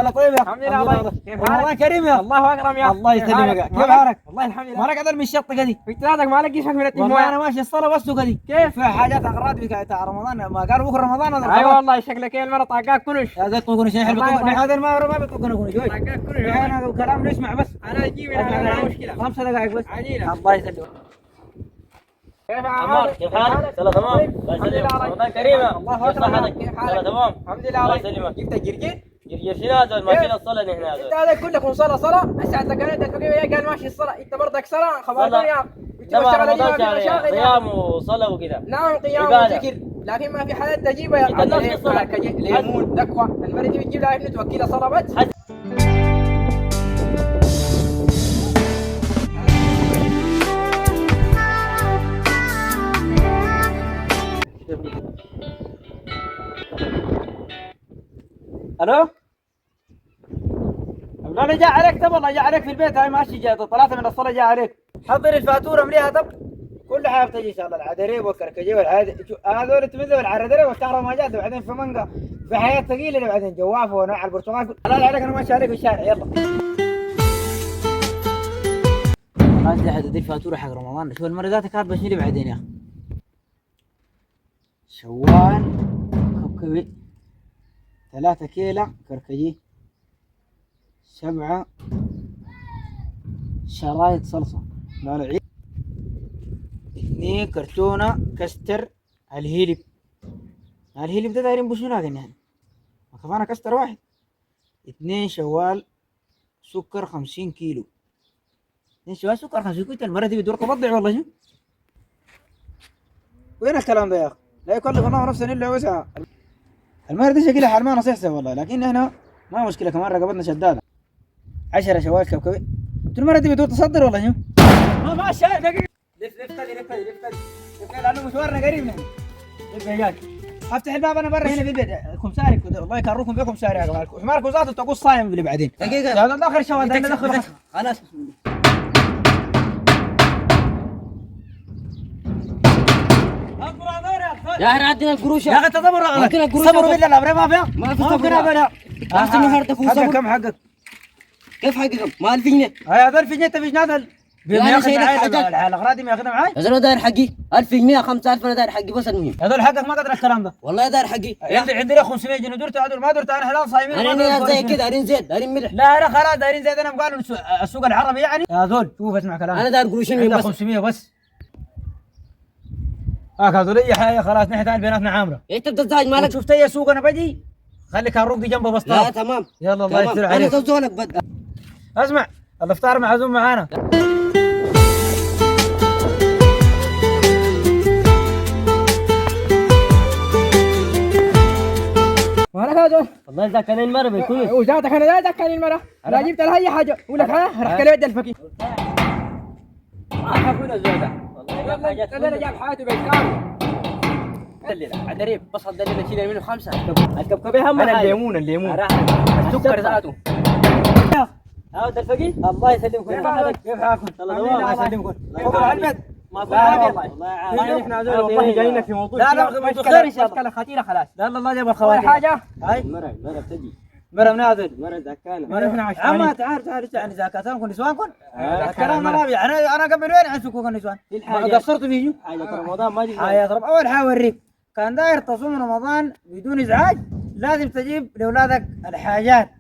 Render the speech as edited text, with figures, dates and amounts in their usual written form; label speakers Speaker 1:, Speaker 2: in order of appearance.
Speaker 1: هلا طيب يا
Speaker 2: الحمد لله. كيف حالك؟
Speaker 1: رمضان كريم يا
Speaker 2: الله اكرم يا
Speaker 1: الله يسلمك. كيف حالك؟
Speaker 2: والله الحمد لله.
Speaker 1: ما لك قدر من الشطه دي.
Speaker 2: قلت لك ما لقيتك من
Speaker 1: والله انا
Speaker 2: التليفون.
Speaker 1: ماشي الصلاه والسوق دي.
Speaker 2: كيف؟
Speaker 1: في حاجات اغراض بك تاع رمضان ما قالوا بكره رمضان هذا
Speaker 2: ايوه والله شكلك ايه المره طاقاك كلش.
Speaker 1: يا زلمه تقول شيء حلو هذا ما بتقول شوي
Speaker 2: طاقاك كلش.
Speaker 1: انا كلام نسمع بس.
Speaker 2: انا اجيب انا مشكله.
Speaker 1: 5 دقائق بس.
Speaker 2: عجينه.
Speaker 1: الله يسلمك.
Speaker 2: كيف
Speaker 3: عمار كيف حالك؟ الله تمام؟ الله يسلمك. رمضان كريم.
Speaker 2: الله
Speaker 3: كيف صحتك؟
Speaker 2: كيف
Speaker 3: الله
Speaker 2: حالك؟
Speaker 3: تمام؟
Speaker 2: الحمد لله.
Speaker 3: الله يسلمك.
Speaker 2: جبت الجرجير؟
Speaker 3: جرجير شنو هذول؟ ماشيين الصلاة نحن هذول.
Speaker 2: انت هذا كلكم صلاه هسه انت قال ماشي الصلاه انت برضك صلاه خبرتني يا
Speaker 3: تمام رمضان شهر صيام وصلاة وكذا.
Speaker 2: نعم قيام
Speaker 3: عبادة.
Speaker 2: وذكر لكن ما في حالات تجيبها يا
Speaker 3: إذا الناس تصلي.
Speaker 2: ليمون دكوه المرة دي بتجيب لها ابنه توكيلها صلاه بس.
Speaker 1: الو انا جاء عليك طب والله جاء عليك في البيت هاي ماشي جاء طلعت من الصلاه جاء عليك حضر الفاتوره مليها طب كل حاجه بتجي ان شاء الله العدريب والكركجي هذول تمزوا العدريب والكهرباء ما جات بعدين في منقى في حياه ثقيله بعدين جوافه ونوع البرتقال حلال عليك انا ماشي عليك في الشارع يلا هذه حد دي الفاتوره حق رمضان شو المره ذاتك كاتبه شنو بعدين يا اخي شوال كبكبي 3 كيلة كركجي 7 شرايط صلصة لا لا 2 كرتونة كستر الهيلب ده دايرين بشنو لكن يعني كمان كستر واحد 2 شوال سكر 50 كيلو 2 شوال سكر 50 كيلو المرة دي بدور تبضع والله شو وين الكلام ده يا أخي لا يكلف الله نفسا إلا وسعها المرة دي شكلها حال ما نصيحته والله لكن احنا ما مشكلة كمان رقبتنا شدادة 10 شوال كبكبي المرة دي بدور تصدر والله شو ما شايف دقيقة لف لانه مشوارنا قريب منه لف يا جاي افتح الباب انا برا هنا في البيت كمساري الله يكرمكم بكم ساري يا جماعه حماركم ذاته تقول صايم اللي بعدين دقيقة يا داخل الشوال ده دخل خلاص
Speaker 3: يا أخي عندنا القروش
Speaker 1: يا اخي تدبر صبر بالله الامر ما فيها
Speaker 3: ما في صبر
Speaker 1: ابدا
Speaker 3: أحسن النهارده فوق
Speaker 1: حقك
Speaker 3: صبر.
Speaker 1: كم حقك؟
Speaker 3: كيف حقكم؟ ما 1000 جنيه.
Speaker 1: هذا 1000 جنيه انت في جناد
Speaker 3: أنا شايلك حاجة.
Speaker 1: الاغراض ما ياخذها معاي
Speaker 3: هذول داير حقي 1000 جنيه 5000 انا داير حقي بس المهم.
Speaker 1: هذول حقك ما قدر الكلام ده
Speaker 3: والله داير حقي.
Speaker 1: عندي 500 جنيه درت عدل ما درت انا حلال صايمين
Speaker 3: انا زي كده دايرين زيت دايرين ملح.
Speaker 1: لا لا خلاص دايرين زي انا قالوا السوق العربي يعني يا زول شوف اسمع كلامي
Speaker 3: انا داير قروشين
Speaker 1: عندك
Speaker 3: بس.
Speaker 1: 500 بس هذول اي حاجه خلاص نحن ثاني بيناتنا عامره
Speaker 3: انت بتزعج مالك.
Speaker 1: شفت اي سوق انا بجي خليك الروق دي جنبه بس
Speaker 3: لا تمام.
Speaker 1: يلا الله يستر
Speaker 3: انا
Speaker 1: عليك
Speaker 3: زوجك بد.
Speaker 1: اسمع الافطار معزوم معانا
Speaker 2: مالك هذا؟
Speaker 3: والله اذا كان المره بيكون
Speaker 2: وجاتك انا لا ذاك كان المره لا جبت لها اي حاجه ولا ها رحت لي الفكي
Speaker 3: ما حقول الزوجة. والله حاجات
Speaker 2: انا جاب حياته بيتكامل دليل عدريب بس الدليل تشيل منه 5
Speaker 3: الكبكبي هم
Speaker 2: انا
Speaker 3: حاجة.
Speaker 2: الليمون
Speaker 3: السكر
Speaker 2: ذاته
Speaker 3: هذا الفقي.
Speaker 1: الله يسلمكم
Speaker 2: كيف حالك؟
Speaker 1: كيف حالكم؟
Speaker 2: الله
Speaker 1: يسلمكم
Speaker 2: فوق على البيت
Speaker 3: ما
Speaker 1: لا والله
Speaker 3: والله عادي.
Speaker 2: احنا هذول والله جايين لك في موضوع
Speaker 1: لا لا موضوع خير ان شاء الله
Speaker 2: مشكله خطيره خلاص
Speaker 1: لا الله جاب
Speaker 2: اول
Speaker 1: الخواتم
Speaker 2: حاجه
Speaker 1: هاي
Speaker 3: مرة بتجي
Speaker 1: مرة منازل
Speaker 3: مرة زكانة.
Speaker 2: مرة احنا عشانين.
Speaker 1: اما تعال يعني زكاتكم نسوانكم
Speaker 2: ذكر
Speaker 1: الكلام
Speaker 2: المرة.
Speaker 1: ما بي انا قبل وين عن سكوك النسوان
Speaker 3: الحاجة.
Speaker 1: قصرتوا فيه
Speaker 3: حاجة رمضان ما تجي.
Speaker 1: يا رب اول حاجه اوريك كان داير تصوم رمضان بدون ازعاج لازم تجيب لاولادك الحاجات